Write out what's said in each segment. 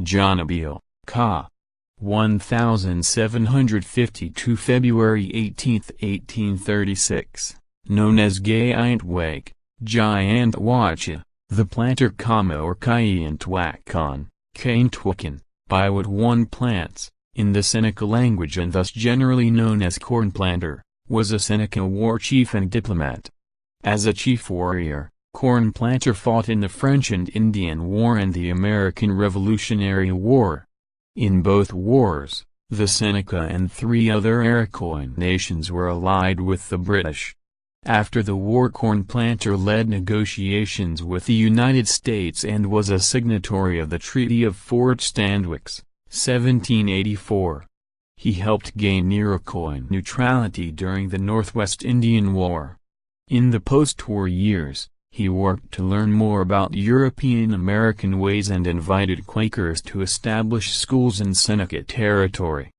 John Abiel, ca. 1752 February 18, 1836, known as Giantweg, Giantwacha, the planter comma or Giantwakan, Caintwakan, by what one plants, in the Seneca language and thus generally known as Cornplanter, was a Seneca war chief and diplomat. As a chief warrior, Cornplanter fought in the French and Indian War and the American Revolutionary War. In both wars, the Seneca and 3 other Iroquois nations were allied with the British. After the war, Cornplanter led negotiations with the United States and was a signatory of the Treaty of Fort Stanwix, 1784. He helped gain Iroquois neutrality during the Northwest Indian War. In the post-war years, he worked to learn more about European-American ways and invited Quakers to establish schools in Seneca territory.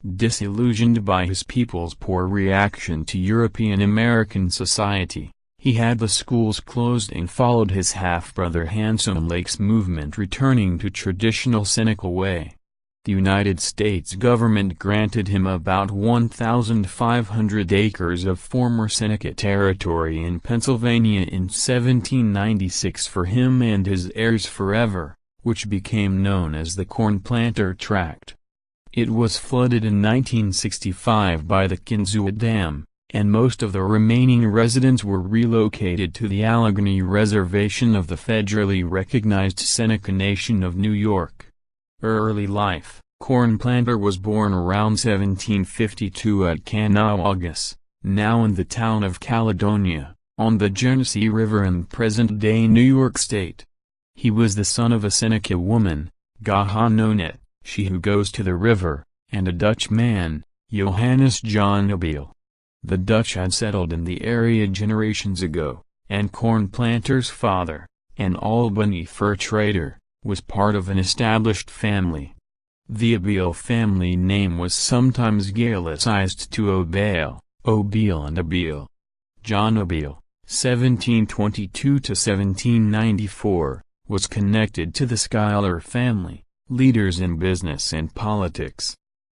Disillusioned by his people's poor reaction to European-American society, he had the schools closed and followed his half-brother Handsome Lake's movement, returning to traditional Seneca way. The United States government granted him about 1,500 acres of former Seneca territory in Pennsylvania in 1796 for him and his heirs forever, which became known as the Cornplanter Tract. It was flooded in 1965 by the Kinzua Dam, and most of the remaining residents were relocated to the Allegheny Reservation of the federally recognized Seneca Nation of New York. Early life: Cornplanter was born around 1752 at Caughnawagas, now in the town of Caledonia, on the Genesee River in present-day New York State. He was the son of a Seneca woman, Gahanonet, she who goes to the river, and a Dutch man, Johannes John Abiel. The Dutch had settled in the area generations ago, and Cornplanter's father, an Albany fur trader, was part of an established family. The Abiel family name was sometimes Gaelicized to Obail, Obiel and Abiel. John Abiel, 1722–1794, was connected to the Schuyler family, leaders in business and politics.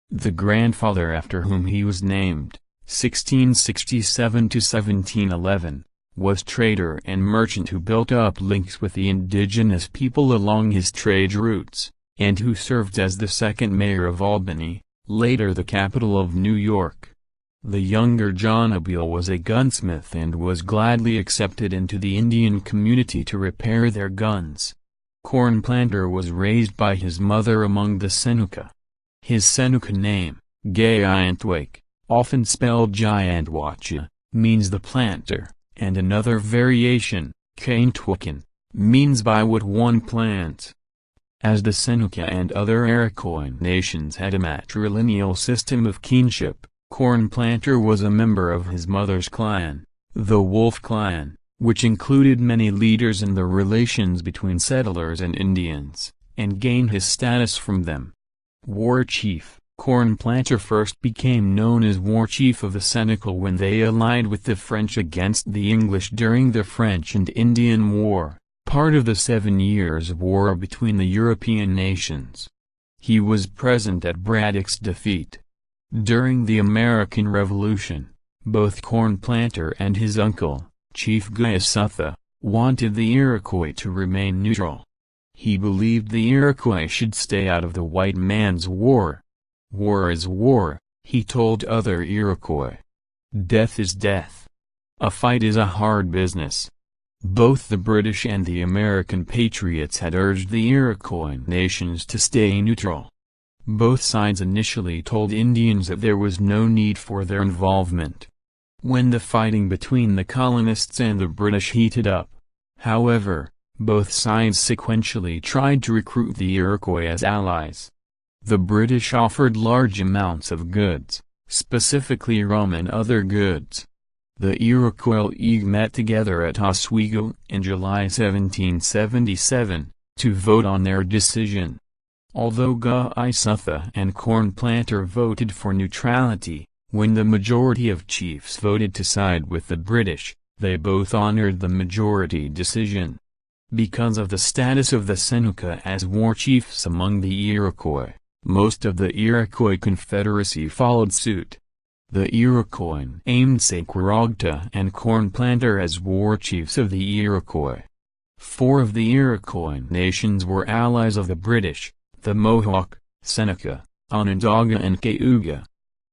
The grandfather after whom he was named, 1667–1711, was trader and merchant who built up links with the indigenous people along his trade routes, and who served as the second mayor of Albany, later the capital of New York. The younger John Abiel was a gunsmith and was gladly accepted into the Indian community to repair their guns. Cornplanter was raised by his mother among the Seneca. His Seneca name, Giantweg, often spelled Giantwacha, means the planter, and another variation, Caintwakan, means by what one plants. As the Seneca and other Iroquois nations had a matrilineal system of kinship, Cornplanter was a member of his mother's clan, the Wolf clan, which included many leaders in the relations between settlers and Indians, and gained his status from them. War Chief: Cornplanter first became known as War Chief of the Seneca when they allied with the French against the English during the French and Indian War, part of the 7 Years' War between the European nations. He was present at Braddock's defeat. During the American Revolution, both Cornplanter and his uncle, Chief Giasutha, wanted the Iroquois to remain neutral. He believed the Iroquois should stay out of the white man's war. "War is war," he told other Iroquois. "Death is death. A fight is a hard business." Both the British and the American patriots had urged the Iroquois nations to stay neutral. Both sides initially told Indians that there was no need for their involvement. When the fighting between the colonists and the British heated up, however, both sides sequentially tried to recruit the Iroquois as allies. The British offered large amounts of goods, specifically rum and other goods. The Iroquois met together at Oswego in July 1777, to vote on their decision. Although Giasutha and Cornplanter voted for neutrality, When the majority of chiefs voted to side with the British, they both honored the majority decision. Because of the status of the Seneca as war chiefs among the Iroquois, most of the Iroquois Confederacy followed suit. The Iroquois named Saquarogta and Cornplanter as war chiefs of the Iroquois. 4 of the Iroquois nations were allies of the British: the Mohawk, Seneca, Onondaga and Cayuga.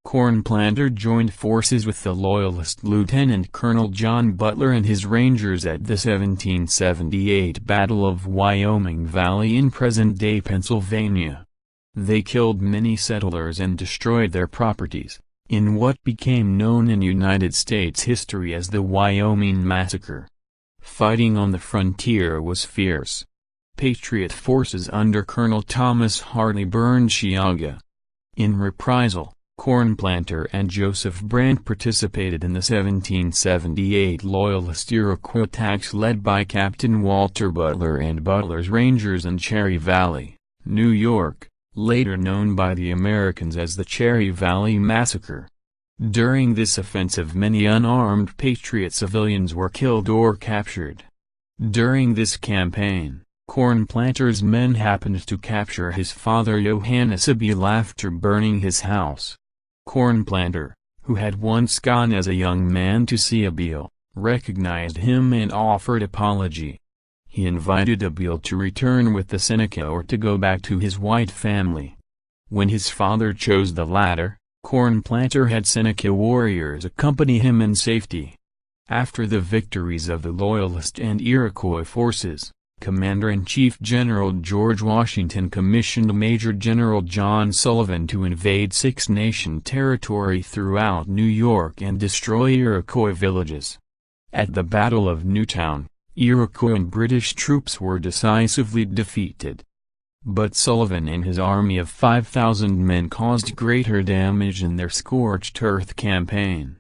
Cornplanter joined forces with the Loyalist Lieutenant Colonel John Butler and his Rangers at the 1778 Battle of Wyoming Valley in present-day Pennsylvania. They killed many settlers and destroyed their properties, in what became known in United States history as the Wyoming Massacre. Fighting on the frontier was fierce. Patriot forces under Colonel Thomas Hartley burned Chiaga. In reprisal, Cornplanter and Joseph Brant participated in the 1778 Loyalist Iroquois attacks led by Captain Walter Butler and Butler's Rangers in Cherry Valley, New York, later known by the Americans as the Cherry Valley Massacre. During this offensive many unarmed Patriot civilians were killed or captured. During this campaign, Cornplanter's men happened to capture his father Johannes Abel after burning his house. Cornplanter, who had once gone as a young man to see Abel, recognized him and offered apology. He invited Abel to return with the Seneca or to go back to his white family. When his father chose the latter, Cornplanter had Seneca warriors accompany him in safety. After the victories of the Loyalist and Iroquois forces, Commander-in-Chief General George Washington commissioned Major General John Sullivan to invade Six-Nation territory throughout New York and destroy Iroquois villages. At the Battle of Newtown, Iroquois and British troops were decisively defeated. But Sullivan and his army of 5,000 men caused greater damage in their scorched earth campaign.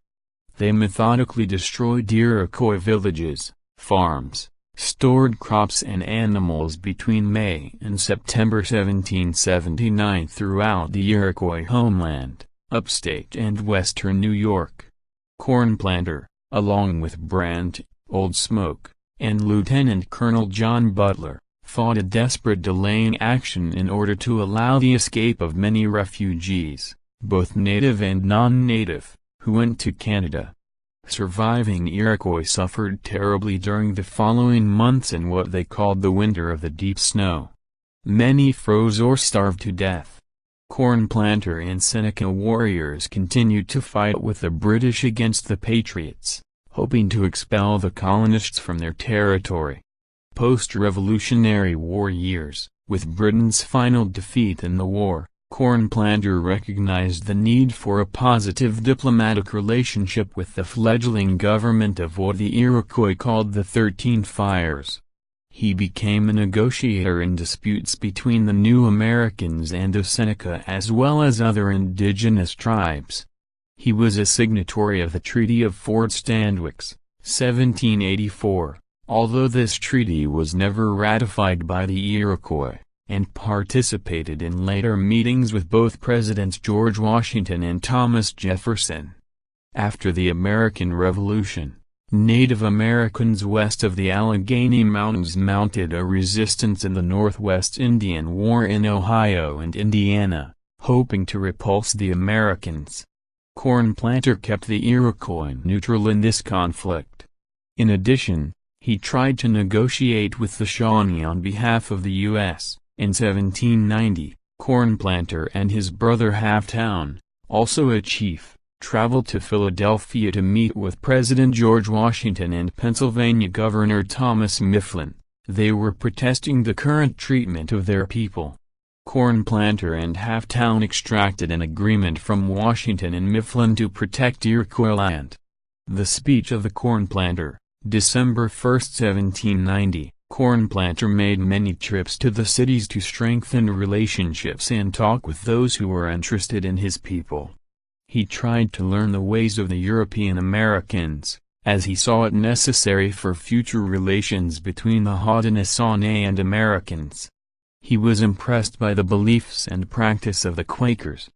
They methodically destroyed Iroquois villages, farms, stored crops and animals between May and September 1779 throughout the Iroquois homeland, upstate and western New York. Cornplanter, along with Brant, Old Smoke, and Lieutenant Colonel John Butler, fought a desperate delaying action in order to allow the escape of many refugees, both native and non-native, who went to Canada. Surviving Iroquois suffered terribly during the following months in what they called the Winter of the Deep Snow. Many froze or starved to death. Cornplanter and Seneca warriors continued to fight with the British against the Patriots, hoping to expel the colonists from their territory. Post-Revolutionary War years, with Britain's final defeat in the war, Cornplanter recognized the need for a positive diplomatic relationship with the fledgling government of what the Iroquois called the 13 Fires. He became a negotiator in disputes between the New Americans and the Seneca as well as other indigenous tribes. He was a signatory of the Treaty of Fort Stanwix, 1784, although this treaty was never ratified by the Iroquois, and participated in later meetings with both Presidents George Washington and Thomas Jefferson. After the American Revolution, Native Americans west of the Allegheny Mountains mounted a resistance in the Northwest Indian War in Ohio and Indiana, hoping to repulse the Americans. Cornplanter kept the Iroquois neutral in this conflict. In addition, he tried to negotiate with the Shawnee on behalf of the U.S. In 1790, Cornplanter and his brother Halftown, also a chief, traveled to Philadelphia to meet with President George Washington and Pennsylvania Governor Thomas Mifflin. They were protesting the current treatment of their people. Cornplanter and Halftown extracted an agreement from Washington and Mifflin to protect Iroquois land. The speech of the Cornplanter, December 1, 1790. Cornplanter made many trips to the cities to strengthen relationships and talk with those who were interested in his people. He tried to learn the ways of the European Americans, as he saw it necessary for future relations between the Haudenosaunee and Americans. He was impressed by the beliefs and practice of the Quakers.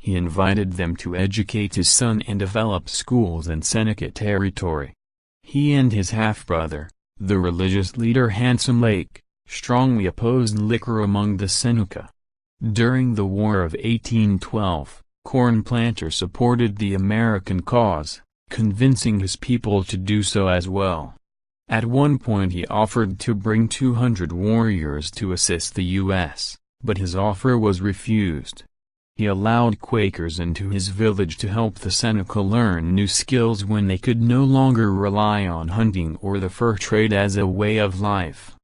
He invited them to educate his son and develop schools in Seneca territory. He and his half-brother, the religious leader Handsome Lake, strongly opposed liquor among the Seneca. During the War of 1812, Cornplanter supported the American cause, convincing his people to do so as well. At one point he offered to bring 200 warriors to assist the U.S., but his offer was refused. He allowed Quakers into his village to help the Seneca learn new skills when they could no longer rely on hunting or the fur trade as a way of life.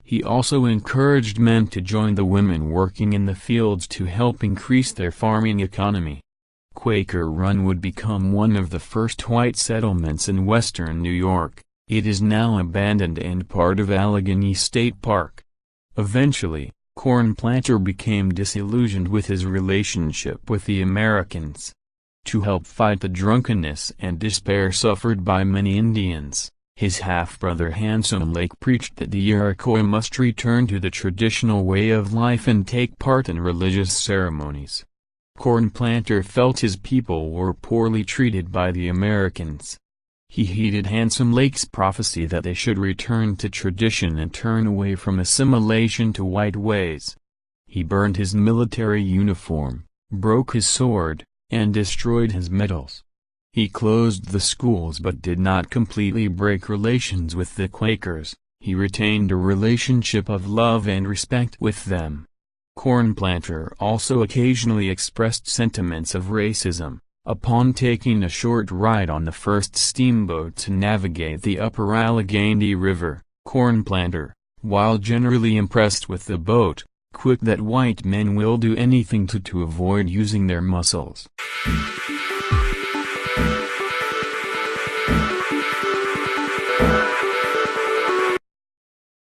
He also encouraged men to join the women working in the fields to help increase their farming economy. Quaker Run would become one of the first white settlements in western New York. It is now abandoned and part of Allegheny State Park. Eventually, Cornplanter became disillusioned with his relationship with the Americans. To help fight the drunkenness and despair suffered by many Indians, his half-brother Handsome Lake preached that the Iroquois must return to the traditional way of life and take part in religious ceremonies. Cornplanter felt his people were poorly treated by the Americans. He heeded Handsome Lake's prophecy that they should return to tradition and turn away from assimilation to white ways. He burned his military uniform, broke his sword, and destroyed his medals. He closed the schools but did not completely break relations with the Quakers. He retained a relationship of love and respect with them. Cornplanter also occasionally expressed sentiments of racism. Upon taking a short ride on the first steamboat to navigate the upper Allegheny River, Cornplanter, while generally impressed with the boat, quipped that white men will do anything to avoid using their muscles.